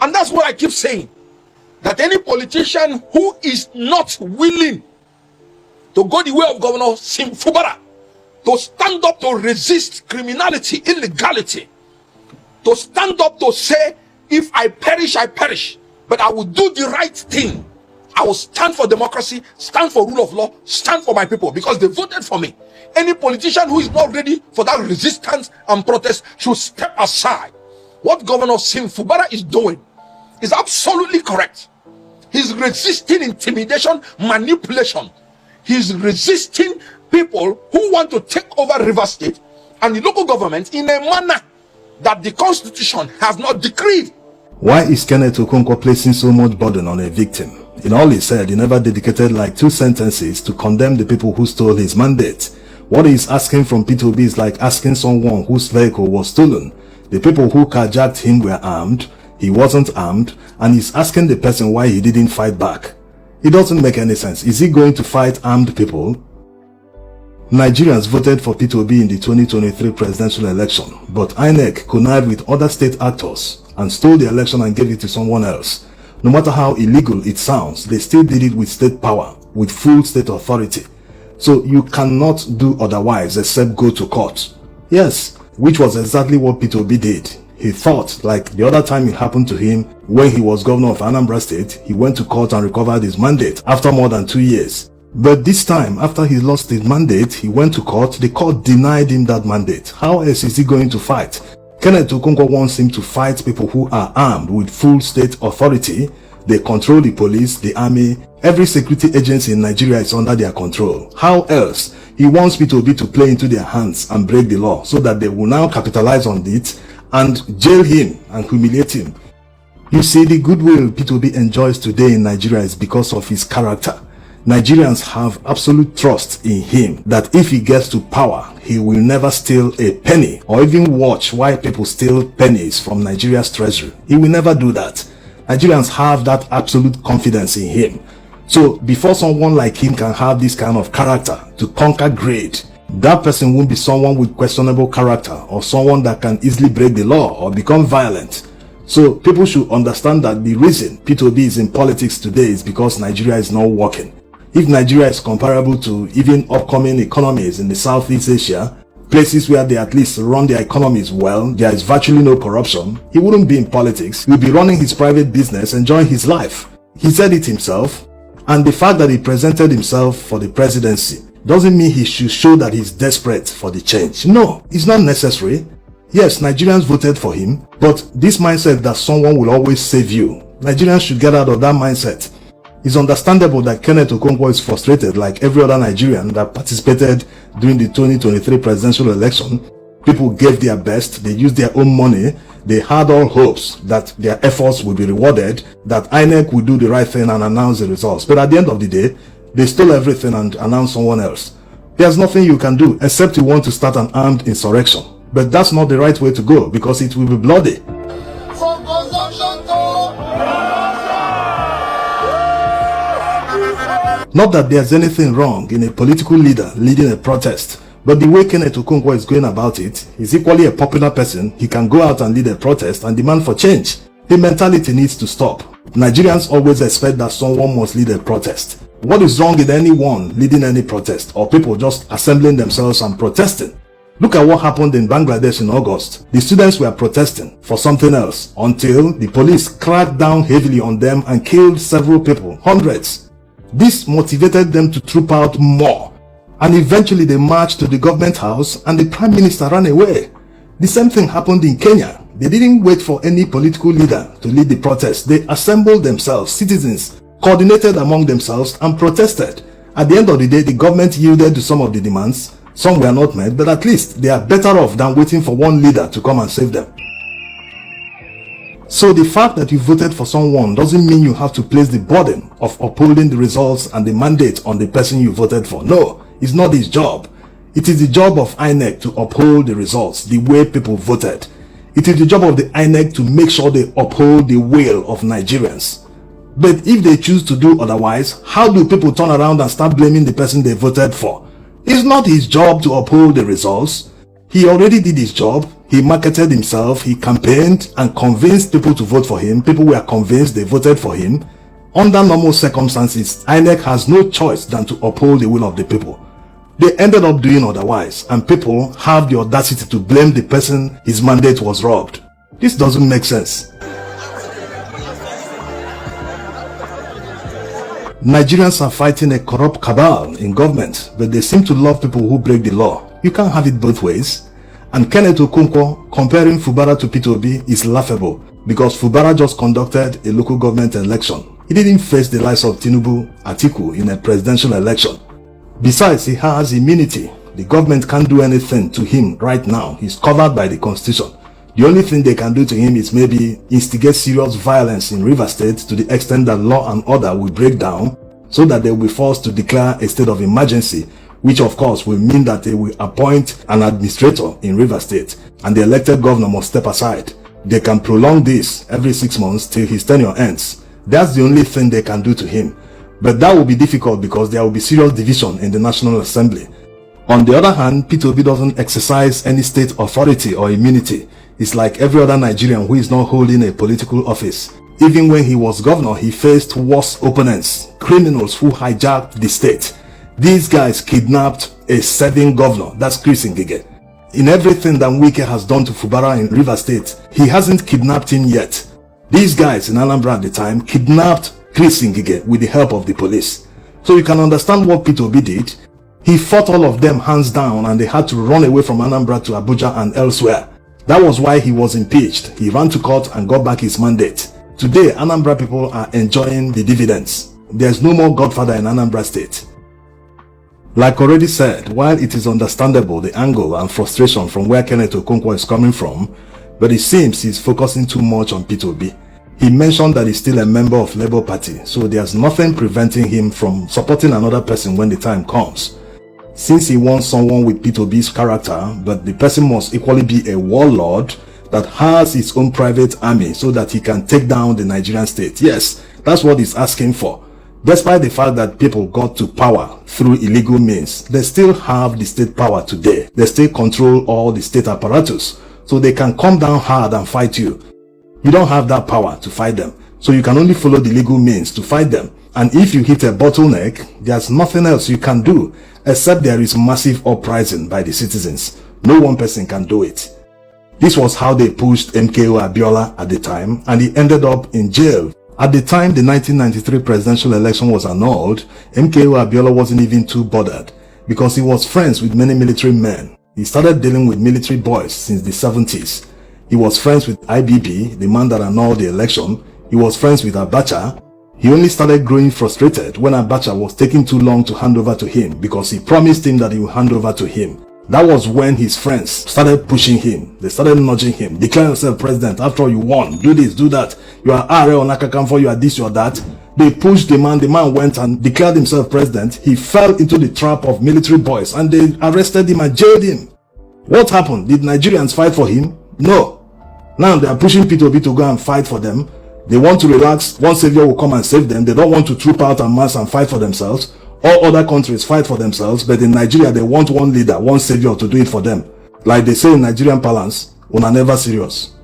And that's what I keep saying, that any politician who is not willing to go the way of Governor Sim Fubara, to stand up to resist criminality, illegality, to stand up to say, if I perish, I perish, but I will do the right thing. I will stand for democracy, stand for rule of law, stand for my people because they voted for me. Any politician who is not ready for that resistance and protest should step aside. What Governor Sim Fubara is doing is absolutely correct. He's resisting intimidation, manipulation. He's resisting people who want to take over River State and the local government in a manner that the Constitution has not decreed. Why is Kenneth Okonkwo placing so much burden on a victim? In all he said, he never dedicated like 2 sentences to condemn the people who stole his mandate. What he's asking from P2B is like asking someone whose vehicle was stolen. The people who carjacked him were armed, he wasn't armed, and he's asking the person why he didn't fight back. It doesn't make any sense. Is he going to fight armed people? Nigerians voted for P2B in the 2023 presidential election, but INEC connived with other state actors and stole the election and gave it to someone else. No matter how illegal it sounds, they still did it with state power, with full state authority. So you cannot do otherwise except go to court. Yes, which was exactly what P2B did. He thought, like the other time it happened to him when he was governor of Anambra State, he went to court and recovered his mandate after more than 2 years. But this time, after he lost his mandate, he went to court. The court denied him that mandate. How else is he going to fight? Kenneth Okonkwo wants him to fight people who are armed with full state authority. They control the police, the army, every security agency in Nigeria is under their control. How else? He wants P2B to play into their hands and break the law so that they will now capitalize on it and jail him and humiliate him. You see, the goodwill P2B enjoys today in Nigeria is because of his character. Nigerians have absolute trust in him that if he gets to power, he will never steal a penny or even watch why people steal pennies from Nigeria's treasury. He will never do that. Nigerians have that absolute confidence in him. So before someone like him can have this kind of character to conquer greed, that person won't be someone with questionable character or someone that can easily break the law or become violent. So people should understand that the reason P2B is in politics today is because Nigeria is not working. If Nigeria is comparable to even upcoming economies in the Southeast Asia, places where they at least run their economies well, there is virtually no corruption, he wouldn't be in politics. He would be running his private business, enjoying his life. He said it himself, and the fact that he presented himself for the presidency doesn't mean he should show that he's desperate for the change. No, it's not necessary. Yes, Nigerians voted for him, but this mindset that someone will always save you, Nigerians should get out of that mindset. It's understandable that Kenneth Okonkwo is frustrated like every other Nigerian that participated during the 2023 presidential election. People gave their best, they used their own money, they had all hopes that their efforts would be rewarded, that INEC would do the right thing and announce the results. But at the end of the day, they stole everything and announced someone else. There's nothing you can do except you want to start an armed insurrection. But that's not the right way to go because it will be bloody. From consumption to... Not that there's anything wrong in a political leader leading a protest, but the way Kenneth Okonkwo is going about it, he's equally a popular person. He can go out and lead a protest and demand for change. The mentality needs to stop. Nigerians always expect that someone must lead a protest. What is wrong in anyone leading any protest or people just assembling themselves and protesting? Look at what happened in Bangladesh in August. The students were protesting for something else until the police cracked down heavily on them and killed several people, hundreds. This motivated them to troop out more, and eventually they marched to the government house and the prime minister ran away. The same thing happened in Kenya. They didn't wait for any political leader to lead the protest. They assembled themselves, citizens, coordinated among themselves and protested. At the end of the day, the government yielded to some of the demands. Some were not met, but at least they are better off than waiting for one leader to come and save them. So the fact that you voted for someone doesn't mean you have to place the burden of upholding the results and the mandate on the person you voted for. No, it's not his job. It is the job of INEC to uphold the results the way people voted. It is the job of the INEC to make sure they uphold the will of Nigerians. But if they choose to do otherwise, how do people turn around and start blaming the person they voted for? It's not his job to uphold the results. He already did his job. He marketed himself, he campaigned and convinced people to vote for him. People were convinced, they voted for him. Under normal circumstances, INEC has no choice than to uphold the will of the people. They ended up doing otherwise, and people have the audacity to blame the person his mandate was robbed. This doesn't make sense. Nigerians are fighting a corrupt cabal in government, but they seem to love people who break the law. You can't have it both ways. And Kenneth Okonkwo comparing Fubara to Peter Obi is laughable, because Fubara just conducted a local government election. He didn't face the likes of Tinubu, Atiku in a presidential election. Besides, he has immunity. The government can't do anything to him right now. He's covered by the constitution. The only thing they can do to him is maybe instigate serious violence in Rivers State to the extent that law and order will break down, so that they will be forced to declare a state of emergency, which of course will mean that they will appoint an administrator in Rivers State, and the elected governor must step aside. They can prolong this every 6 months till his tenure ends. That's the only thing they can do to him. But that will be difficult because there will be serious division in the National Assembly. On the other hand, Peter Obi doesn't exercise any state authority or immunity. It's like every other Nigerian who is not holding a political office. Even when he was governor, he faced worse opponents, criminals who hijacked the state. These guys kidnapped a serving governor, that's Chris Ngige. In everything that Wike has done to Fubara in Rivers State, he hasn't kidnapped him yet. These guys in Anambra at the time kidnapped Chris Ngige with the help of the police. So you can understand what Peter Obi did. He fought all of them hands down, and they had to run away from Anambra to Abuja and elsewhere. That was why he was impeached. He ran to court and got back his mandate. Today, Anambra people are enjoying the dividends. There's no more Godfather in Anambra State. Like already said, while it is understandable the angle and frustration from where Kenneth Okonkwo is coming from, but it seems he's focusing too much on Peter Obi. He mentioned that he's still a member of Labour Party, so there's nothing preventing him from supporting another person when the time comes. Since he wants someone with Peter Obi's character, but the person must equally be a warlord that has his own private army so that he can take down the Nigerian state. Yes, that's what he's asking for. Despite the fact that people got to power through illegal means, they still have the state power today. They still control all the state apparatus, so they can come down hard and fight you. You don't have that power to fight them, so you can only follow the legal means to fight them. And if you hit a bottleneck, there's nothing else you can do, except there is massive uprising by the citizens. No one person can do it. This was how they pushed MKO Abiola at the time, and he ended up in jail. At the time the 1993 presidential election was annulled, MKO Abiola wasn't even too bothered, because he was friends with many military men. He started dealing with military boys since the 70s. He was friends with IBB, the man that annulled the election. He was friends with Abacha. He only started growing frustrated when Abacha was taking too long to hand over to him, because he promised him that he would hand over to him. That was when his friends started pushing him. They started nudging him. Declare yourself president. After all, you won. Do this, do that. You are Are Onakakamfo, you are this, you are that. They pushed the man. The man went and declared himself president. He fell into the trap of military boys, and they arrested him and jailed him. What happened? Did Nigerians fight for him? No. Now they are pushing Peter Obi to go and fight for them. They want to relax. One savior will come and save them. They don't want to troop out en masse and fight for themselves. All other countries fight for themselves, but in Nigeria they want one leader, one savior to do it for them. Like they say in Nigerian parlance, una never serious.